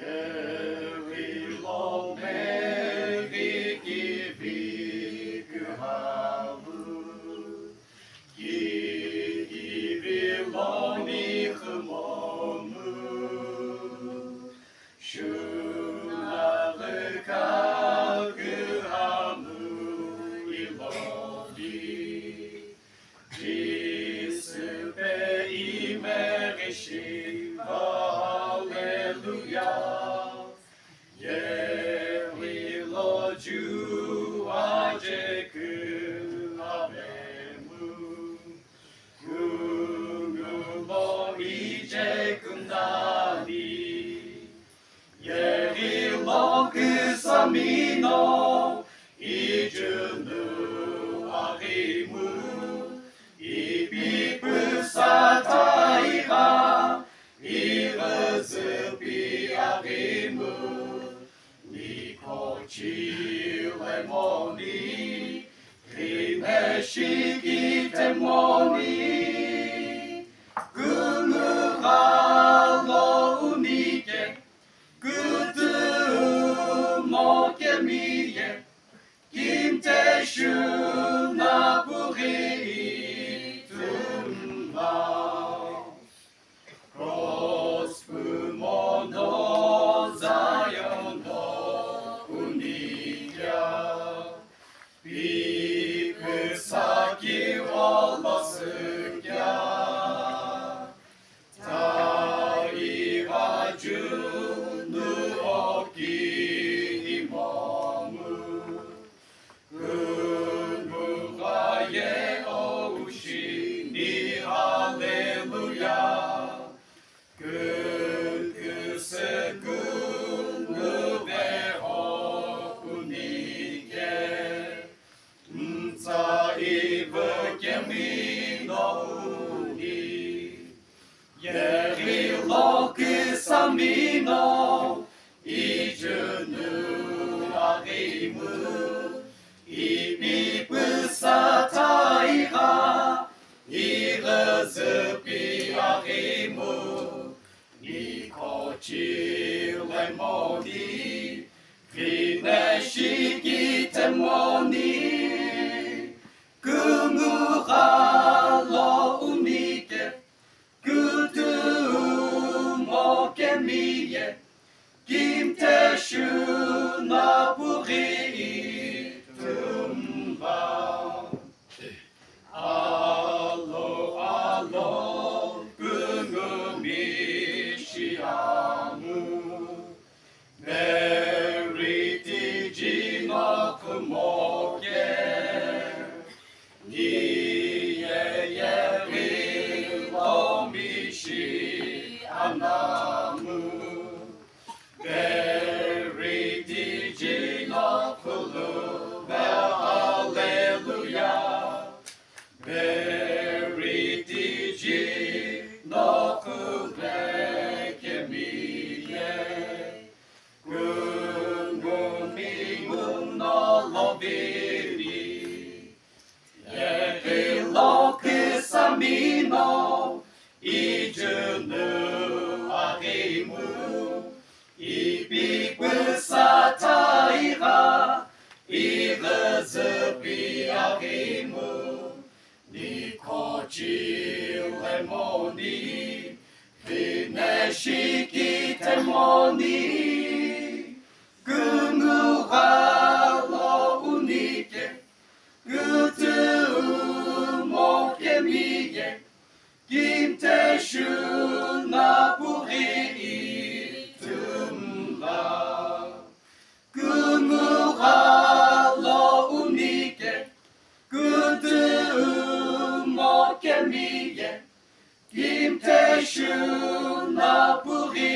Gerilo meri gibi havu, Gerilo ni khmomu, Shunare kahamu ilodi, Jisupe imereshi Hallelujah. Yerilo ju ajeku avemu, Kungumo ijekundani, Yerilo kusamino ijunu arimu, Ipipu sataira, irezupi arimu, Nikochi lemoni, Rimeshiki temoni, Gumuralo unike, Gutu mokemiye, Kimte shunapuri tumba. Prospumono Ziono unikia, Pikusaki olosukya, Taira junu oki imomu, Kunuraye oushi ni hallelujah. Kunkusekunu veho unike, Nta ivekemino uni, Yerilo kusamino, Ijunu arimu, Ipipu sataira, Irezupi arimu, Nikochi lemoni, Rineshiki temoni, Kumuralo unike, Kutu mokemiye, Kimte shunapuri tumba. Alo, alo, Kungumishiamu, Meriti jino kumoke, Niye lomishi anamu, Meriti jino kulu, Hallelujah. Veritigi no kubekemiye, Kungumigun no loviri, Yerilo kusamino, Ijunu arimu, Ipipu sataira, Irezupi arimu, Nikochi lemoni, Rineshiki temoni, Gumuralo unike, Gutu mokemiye, Kimte shunapuri tumba. Gumuralo unike, Gutu mokemiye, Kimte shunapuri